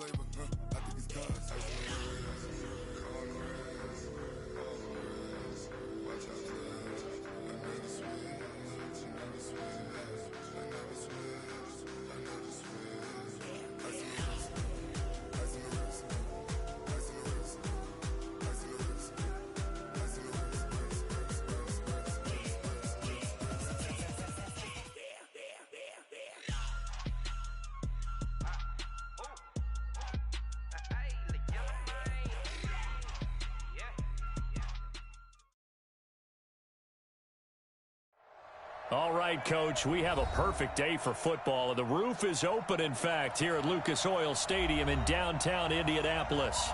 flavor, I think it's cause. Watch out for that. I never switch, I never switch, I never switch, I never switch. Ice in the wrist, ice in the wrist, ice in the wrist, ice in the wrist, ice in the wrist, All right, Coach, we have a perfect day for football, and the roof is open, in fact, here at Lucas Oil Stadium in downtown Indianapolis.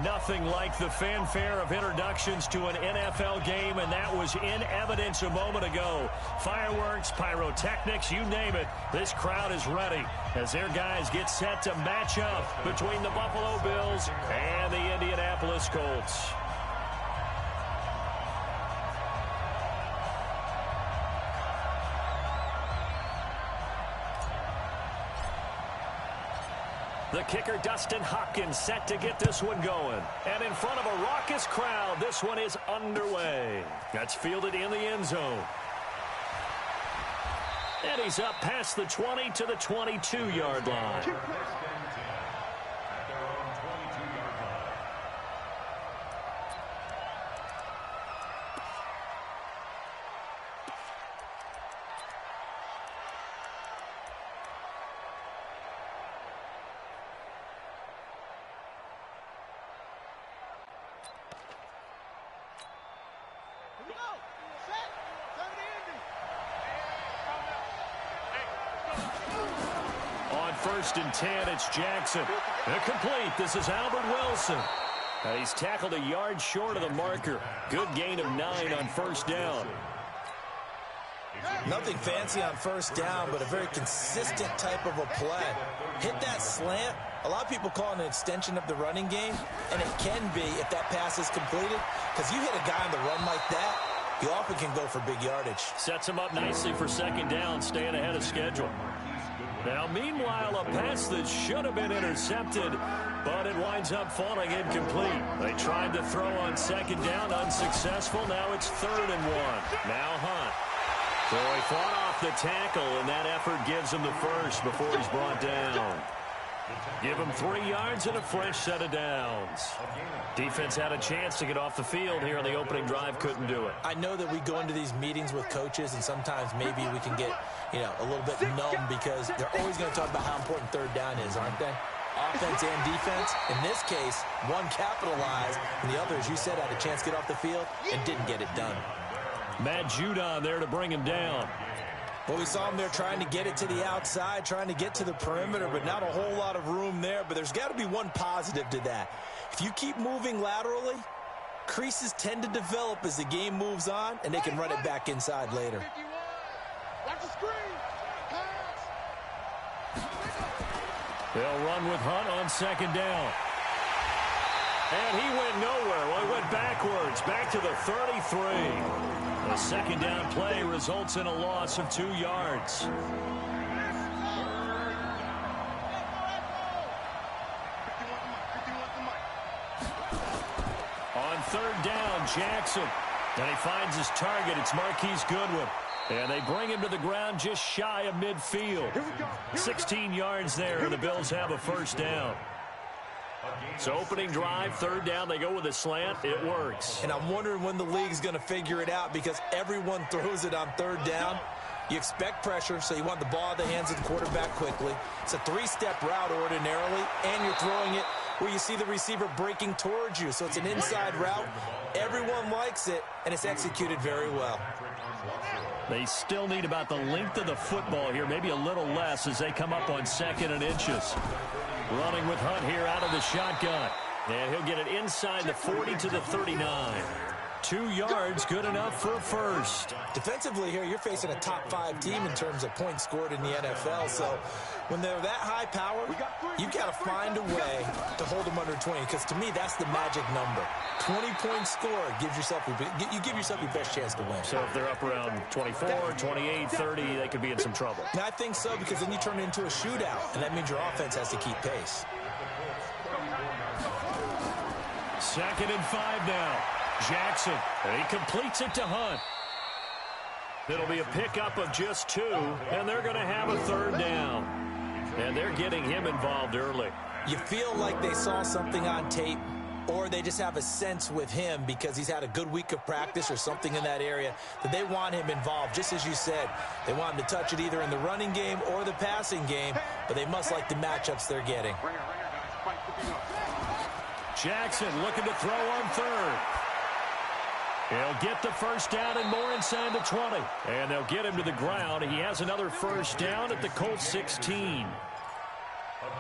Nothing like the fanfare of introductions to an NFL game, and that was in evidence a moment ago. Fireworks, pyrotechnics, you name it, this crowd is ready as their guys get set to match up between the Buffalo Bills and the Indianapolis Colts. The kicker, Dustin Hopkins, set to get this one going. And in front of a raucous crowd, this one is underway. That's fielded in the end zone. And he's up past the 20 to the 22-yard line. First and 10, it's Jackson. Incomplete. This is Albert Wilson. And he's tackled a yard short of the marker. Good gain of 9 on first down. Nothing fancy on first down, but a very consistent type of a play. Hit that slant. A lot of people call it an extension of the running game, and it can be if that pass is completed, because you hit a guy on the run like that, you often can go for big yardage. Sets him up nicely for second down, staying ahead of schedule. Now, meanwhile, a pass that should have been intercepted, but it winds up falling incomplete. They tried to throw on second down, unsuccessful. Now it's 3rd and 1. Now Hunt. So he fought off the tackle, and that effort gives him the first before he's brought down. Give him 3 yards and a fresh set of downs. Defense had a chance to get off the field here on the opening drive, couldn't do it. I know that we go into these meetings with coaches, and sometimes maybe we can get, a little bit numb because they're always going to talk about how important third down is, aren't they? Offense and defense. In this case, one capitalized, and the other, as you said, had a chance to get off the field and didn't get it done. Matt Judon there to bring him down. Well, we saw him there trying to get it to the outside, trying to get to the perimeter, but not a whole lot of room there. But there's got to be one positive to that. If you keep moving laterally, creases tend to develop as the game moves on, and they can run it back inside later. Watch the screen. They'll run with Hunt on second down. And he went nowhere. Well, he went backwards, back to the 33. A second down play results in a loss of 2 yards. On third down, Jackson. And he finds his target. It's Marquise Goodwin. And they bring him to the ground just shy of midfield. 16 yards there, and the Bills have a first down. So opening drive, third down, they go with a slant. It works. And I'm wondering when the league's going to figure it out because everyone throws it on third down. You expect pressure, so you want the ball in the hands of the quarterback quickly. It's a 3-step route ordinarily, and you're throwing it where you see the receiver breaking towards you. So it's an inside route. Everyone likes it, and it's executed very well. They still need about the length of the football here, maybe a little less as they come up on 2nd and inches. Running with Hunt here out of the shotgun. And he'll get it inside the 40 to the 39. 2 yards, good enough for a first. Defensively here, you're facing a top-5 team in terms of points scored in the NFL. So when they're that high power, you've got to find a way to hold them under 20. Because to me, that's the magic number. 20 points scored gives yourself you give yourself your best chance to win. So if they're up around 24, 28, 30, they could be in some trouble. And I think so, because then you turn it into a shootout, and that means your offense has to keep pace. 2nd and 5 now. Jackson, and he completes it to Hunt. It'll be a pickup of just 2, and they're going to have a 3rd down. And they're getting him involved early. You feel like they saw something on tape, or they just have a sense with him because he's had a good week of practice or something in that area that they want him involved. Just as you said, they want him to touch it either in the running game or the passing game, but they must like the matchups they're getting. Jackson looking to throw on 3rd. He'll get the 1st down and more inside the 20. And they'll get him to the ground. He has another 1st down at the Colts 16.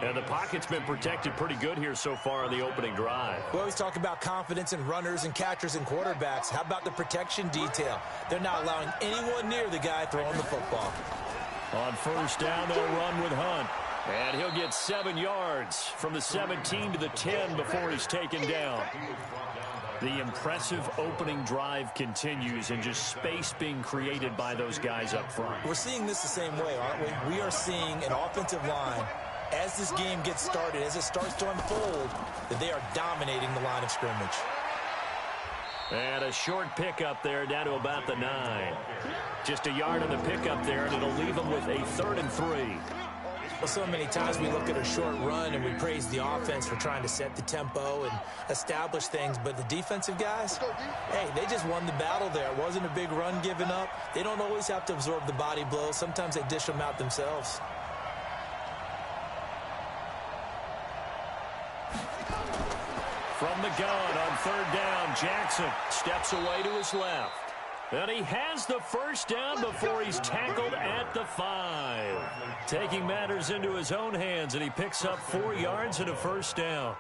And the pocket's been protected pretty good here so far on the opening drive. We always talk about confidence in runners and catchers and quarterbacks. How about the protection detail? They're not allowing anyone near the guy throwing the football. On 1st down, they'll run with Hunt. And he'll get 7 yards from the 17 to the 10 before he's taken down. The impressive opening drive continues, and just space being created by those guys up front. We're seeing this the same way, aren't we? We are seeing an offensive line, as this game gets started, as it starts to unfold, that they are dominating the line of scrimmage. And a short pickup there down to about the 9. Just a yard on the pickup there, and it'll leave them with a 3rd and 3. Well, so many times we look at a short run and we praise the offense for trying to set the tempo and establish things, but the defensive guys, hey, they just won the battle there. It wasn't a big run given up. They don't always have to absorb the body blows. Sometimes they dish them out themselves. From the gun on 3rd down, Jackson steps away to his left. And he has the 1st down before he's tackled at the 5. Taking matters into his own hands, and he picks up 4 yards and a 1st down.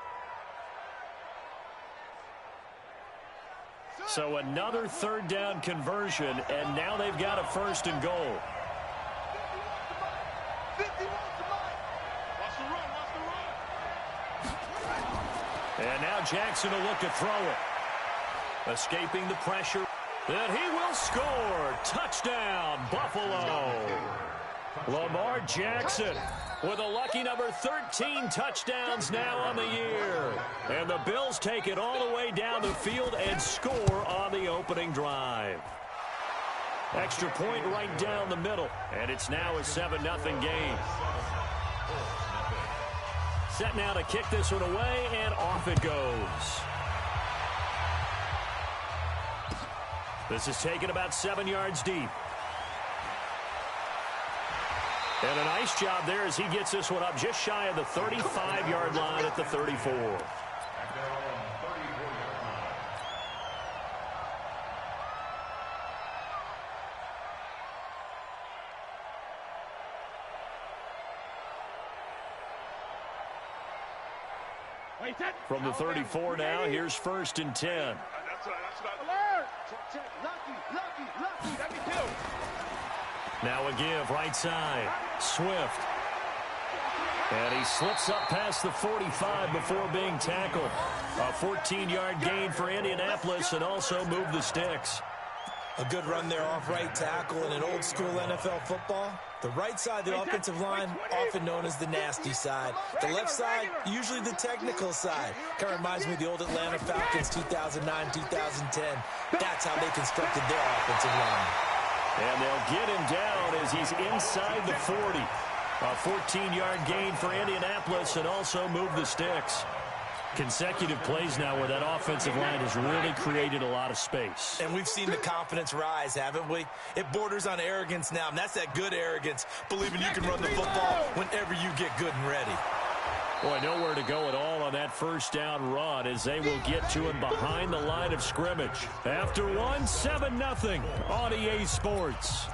So another 3rd down conversion, and now they've got a 1st and goal. And now Jackson will look to throw it. Escaping the pressure. And he will score. Touchdown, Buffalo. Lamar Jackson with a lucky number 13 touchdowns now on the year. And the Bills take it all the way down the field and score on the opening drive. Extra point right down the middle. And it's now a 7-0 game. Set now to kick this one away, and off it goes. This is taken about 7 yards deep. And a nice job there as he gets this one up just shy of the 35-yard line at the 34. From the 34 now, here's 1st and 10. Now a give right side. Swift. And he slips up past the 45 before being tackled. A 14-yard gain for Indianapolis, and also move the sticks. A good run there off right tackle in an old-school NFL football. The right side of the offensive line, often known as the nasty side. The left side, usually the technical side. Kind of reminds me of the old Atlanta Falcons 2009, 2010. That's how they constructed their offensive line. And they'll get him down as he's inside the 40. A 14-yard gain for Indianapolis, and also move the sticks. Consecutive plays now where that offensive line has really created a lot of space. And we've seen the confidence rise, haven't we? It borders on arrogance now, and that's that good arrogance, believing you can run the football whenever you get good and ready. Boy, nowhere to go at all on that 1st down run as they will get to him behind the line of scrimmage. After one, 7-0 on EA Sports.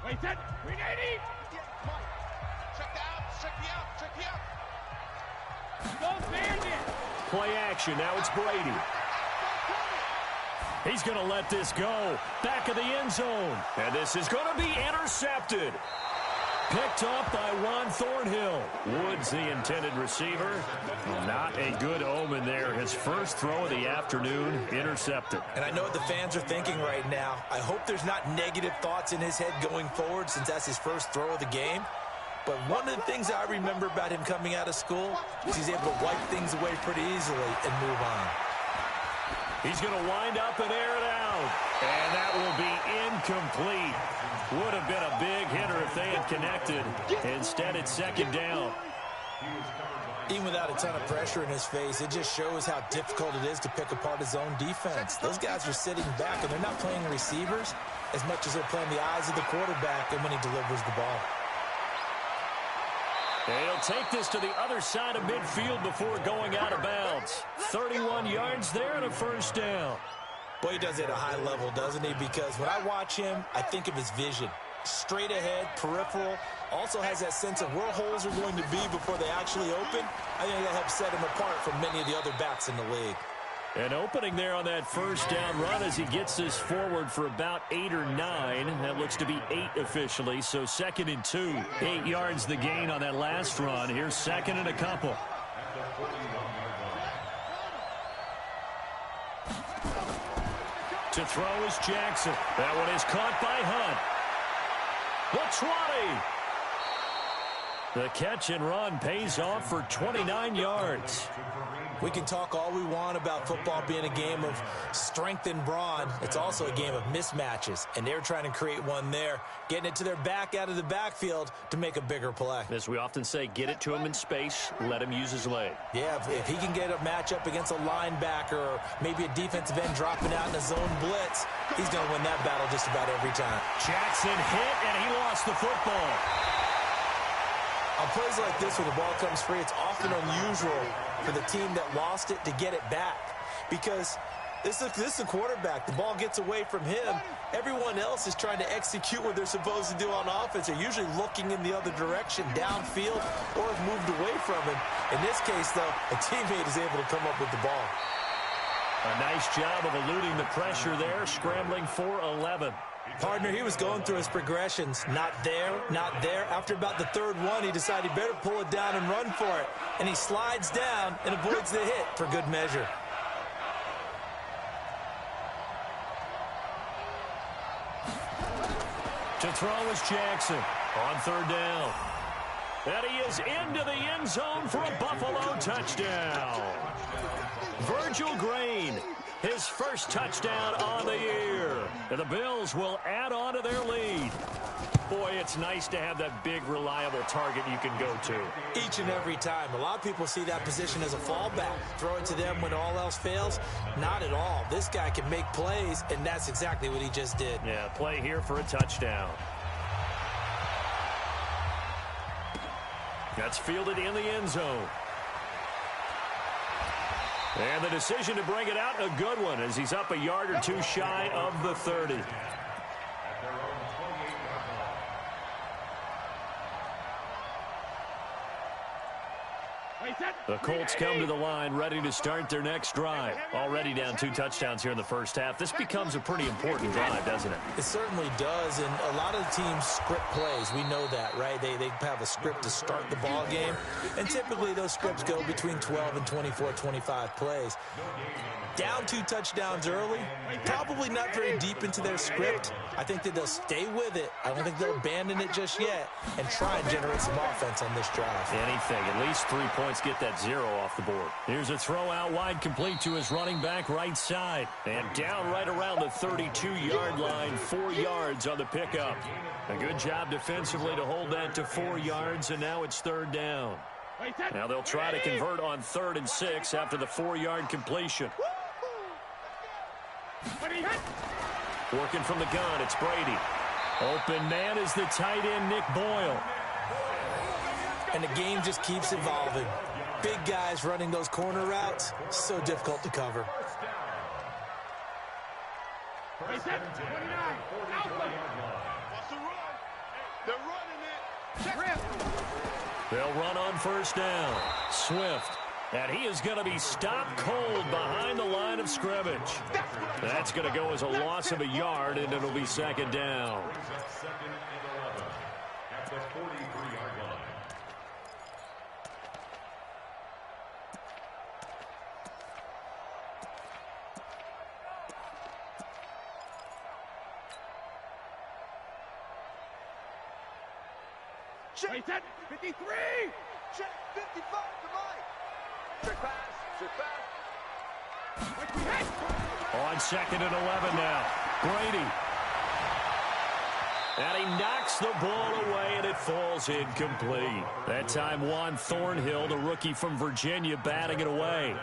Wait, that 380. Check me out. Go Bandit. Play action. Now it's Brady. He's going to let this go. Back of the end zone. And this is going to be intercepted. Picked off by Juan Thornhill. Woods, the intended receiver. Not a good omen there. His first throw of the afternoon, intercepted. And I know what the fans are thinking right now. I hope there's not negative thoughts in his head going forward since that's his first throw of the game. But one of the things I remember about him coming out of school is he's able to wipe things away pretty easily and move on. He's going to wind up and air it out. And that will be incomplete. Would have been a big hitter if they had connected. Instead, it's second down. Even without a ton of pressure in his face, it just shows how difficult it is to pick apart his own defense. Those guys are sitting back, and they're not playing receivers as much as they're playing the eyes of the quarterback and when he delivers the ball. He'll take this to the other side of midfield before going out of bounds. 31 yards there and a first down. Boy, he does it at a high level, doesn't he? Because when I watch him, I think of his vision. Straight ahead, peripheral, also has that sense of where holes are going to be before they actually open. I think that helps set him apart from many of the other backs in the league. An opening there on that first down run as he gets this forward for about 8 or 9. That looks to be 8 officially, so 2nd and 2. 8 yards the gain on that last run. Here's 2nd and a couple. To throw is Jackson. That one is caught by Hunt. The 20. The catch and run pays off for 29 yards. We can talk all we want about football being a game of strength and brawn. It's also a game of mismatches, and they're trying to create one there, getting it to their back out of the backfield to make a bigger play. As we often say, get it to him in space, let him use his leg. Yeah, if he can get a matchup against a linebacker or maybe a defensive end dropping out in a zone blitz, he's going to win that battle just about every time. Jackson hit, and he lost the football. On plays like this where the ball comes free, it's often unusual for the team that lost it to get it back. Because this is the quarterback. The ball gets away from him. Everyone else is trying to execute what they're supposed to do on offense. They're usually looking in the other direction, downfield, or have moved away from him. In this case, though, a teammate is able to come up with the ball. A nice job of eluding the pressure there, scrambling for 11. Partner, he was going through his progressions. Not there, not there. After about the third one, he decided he better pull it down and run for it. And he slides down and avoids the hit for good measure. To throw is Jackson on third down. And he is into the end zone for a Buffalo touchdown. Virgil Green, his first touchdown on the year. And the Bills will add on to their lead. Boy, it's nice to have that big, reliable target you can go to. Each and every time. A lot of people see that position as a fallback. Throw it to them when all else fails. Not at all. This guy can make plays, and that's exactly what he just did. Yeah, play here for a touchdown. That's fielded in the end zone. And the decision to bring it out, a good one, as he's up a yard or two shy of the 30. The Colts come to the line ready to start their next drive. Already down 2 touchdowns here in the first half. This becomes a pretty important drive, doesn't it? It certainly does, and a lot of the teams script plays. We know that, right? They have a script to start the ball game, and typically those scripts go between 12 and 24, 25 plays. Down 2 touchdowns early, probably not very deep into their script. I think that they'll stay with it. I don't think they'll abandon it just yet and try and generate some offense on this drive. Anything. At least 3 points, get that 0 off the board. Here's a throw out wide, complete to his running back right side. And down right around the 32-yard line, 4 yards on the pickup. A good job defensively to hold that to 4 yards, and now it's third down. Now they'll try to convert on 3rd and 6 after the 4-yard completion. Working from the gun, it's Brady. Open man is the tight end, Nick Boyle. And the game just keeps evolving. Big guys running those corner routes, so difficult to cover. They'll run on first down. Swift. And he is going to be stopped cold behind the line of scrimmage. That's going to go as a loss of a yard, and it'll be second down. the 43-yard line. Check that. 53. Check 55 to Mike. Check pass. Check pass. Like we had. On 2nd and 11 now. Brady. And he knocks the ball away, and it falls incomplete. That time, Juan Thornhill, the rookie from Virginia, batting it away.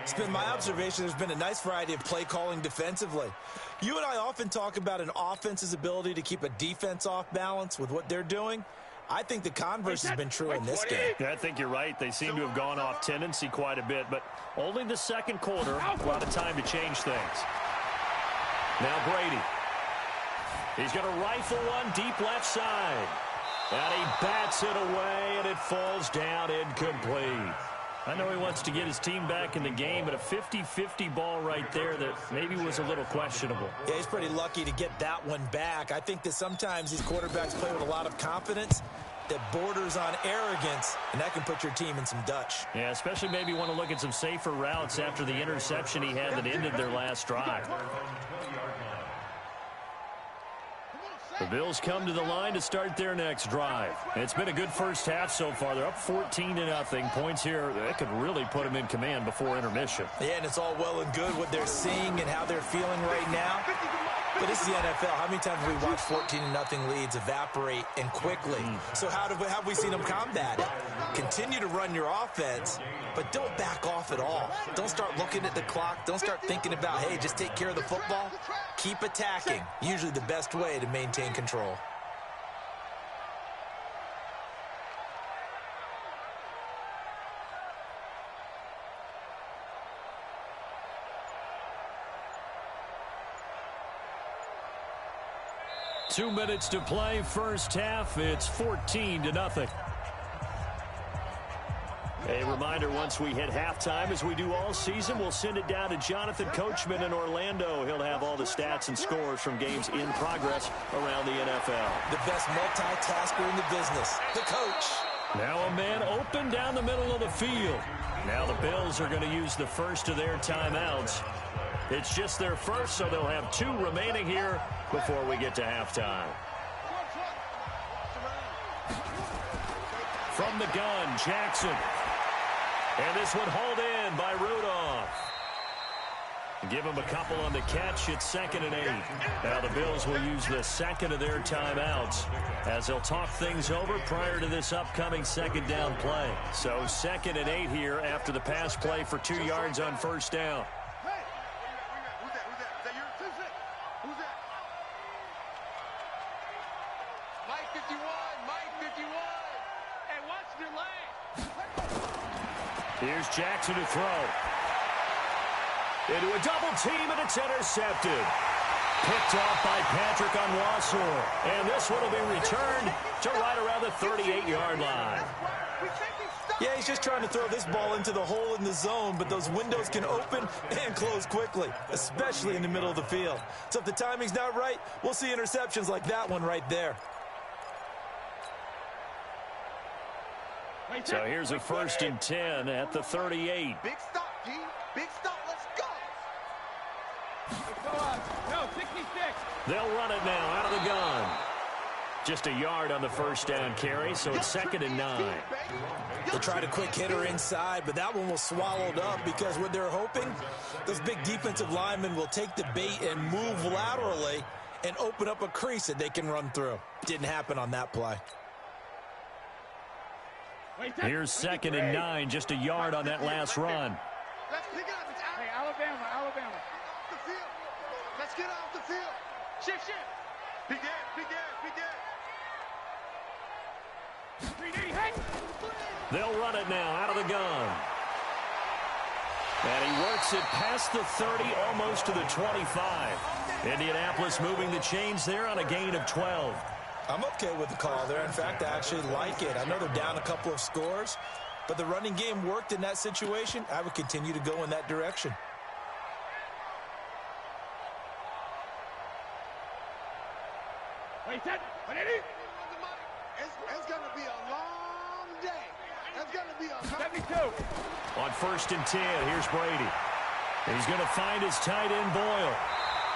It's been my observation there's been a nice variety of play calling defensively. You and I often talk about an offense's ability to keep a defense off balance with what they're doing. I think the converse has been true in this game. Yeah, I think you're right. They seem to have gone off tendency quite a bit, but only the second quarter, a lot of time to change things. Now Brady. He's going to rifle one deep left side. And he bats it away, and it falls down incomplete. I know he wants to get his team back in the game, but a 50-50 ball right there that maybe was a little questionable. Yeah, he's pretty lucky to get that one back. I think that sometimes these quarterbacks play with a lot of confidence that borders on arrogance, and that can put your team in some Dutch. Yeah, especially maybe want to look at some safer routes after the interception he had that ended their last drive. The Bills come to the line to start their next drive. It's been a good first half so far. They're up 14-0. Points here that could really put them in command before intermission. Yeah, and it's all well and good what they're seeing and how they're feeling right now. But this is the NFL. How many times have we watched 14-0 leads evaporate and quickly? So how have we seen them combat it? Continue to run your offense, but don't back off at all. Don't start looking at the clock. Don't start thinking about, hey, just take care of the football. Keep attacking. Usually the best way to maintain control. Two minutes to play, first half. It's 14-0. A reminder, once we hit halftime, as we do all season, we'll send it down to Jonathan Coachman in Orlando. He'll have all the stats and scores from games in progress around the NFL. The best multitasker in the business, the coach. Now a man open down the middle of the field. Now the Bills are going to use the first of their timeouts. It's just their first, so they'll have two remaining here before we get to halftime. From the gun, Jackson. And this one hauled in by Rudolph. Give him a couple on the catch. It's 2nd and 8. Now the Bills will use the second of their timeouts as they'll talk things over prior to this upcoming second down play. So 2nd and 8 here after the pass play for 2 yards on first down. Here's Jackson to throw. Into a double team, and it's intercepted. Picked off by Patrick Onwuasor. And this one will be returned to right around the 38-yard line. Yeah, he's just trying to throw this ball into the hole in the zone, but those windows can open and close quickly, especially in the middle of the field. So if the timing's not right, we'll see interceptions like that one right there. So here's a 1st and 10 at the 38. Big stop, D. Big stop. Let's go. Let's go up. No, 66. They'll run it now out of the gun. Just a yard on the first down carry, so it's 2nd and 9. They tried a quick hitter inside, but that one was swallowed up because what they're hoping, those big defensive linemen will take the bait and move laterally and open up a crease that they can run through. Didn't happen on that play. Here's 2nd and 9, just a yard on that last run. Let's pick it up. It's out. Hey, Alabama. The field. Let's get off the field. Shift. Begin. They'll run it now out of the gun. And he works it past the 30, almost to the 25. Indianapolis moving the chains there on a gain of 12. I'm okay with the call there. In fact, I actually like it. I know they're down a couple of scores, but the running game worked in that situation. I would continue to go in that direction. Wait, set. 180. It's going to be a long day. It's going to be a 72. On 1st and 10, here's Brady. He's going to find his tight end, Boyle.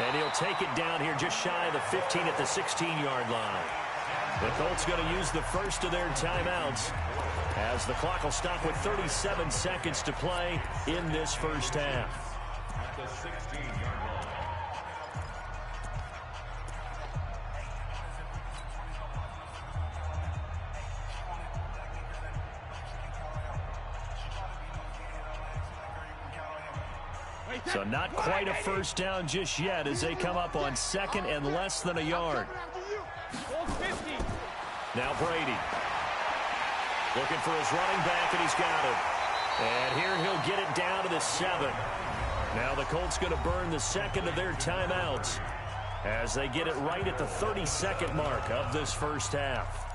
And he'll take it down here just shy of the 15 at the 16-yard line. The Colts going to use the first of their timeouts as the clock will stop with 37 seconds to play in this first half. At the 16-yard line. So not quite a first down just yet as they come up on 2nd and less than a yard. Hold 50. Now Brady. Looking for his running back, and he's got it. And here he'll get it down to the 7. Now the Colts going to burn the second of their timeouts as they get it right at the 30-second mark of this first half.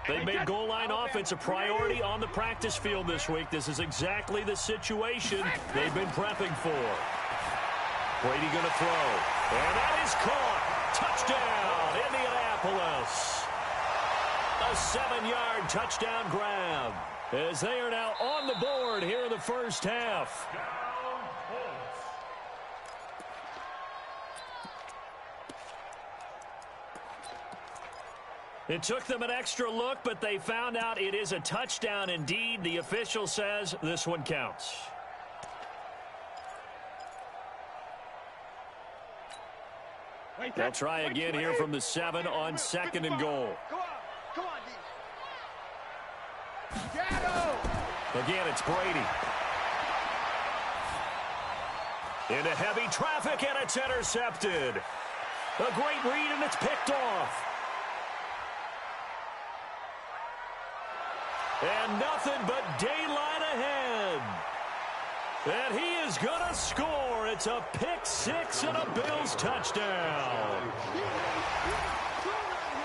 They made goal line offense a priority on the practice field this week. This is exactly the situation they've been prepping for. Brady going to throw. And that is caught. Touchdown, Indianapolis. A 7-yard touchdown grab as they are now on the board here in the first half. It took them an extra look, but they found out it is a touchdown indeed. The official says this one counts. They'll try again here from the 7 on 2nd and goal. Go on. Come on, D. Again, it's Brady. Into heavy traffic, and it's intercepted. A great read, and it's picked off. And nothing but daylight ahead. And he is going to score. It's a pick-6 and a Bills touchdown.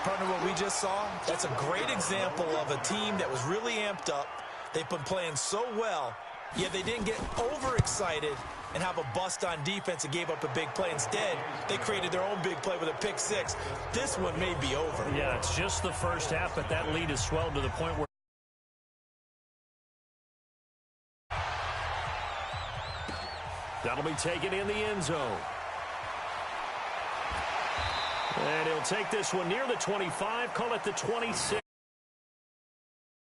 Partner, what we just saw, that's a great example of a team that was really amped up. They've been playing so well, yet they didn't get overexcited and have a bust on defense and gave up a big play. Instead, they created their own big play with a pick-6. This one may be over. Yeah, it's just the first half, but that lead has swelled to the point where that'll be taken in the end zone. And he'll take this one near the 25, call it the 26.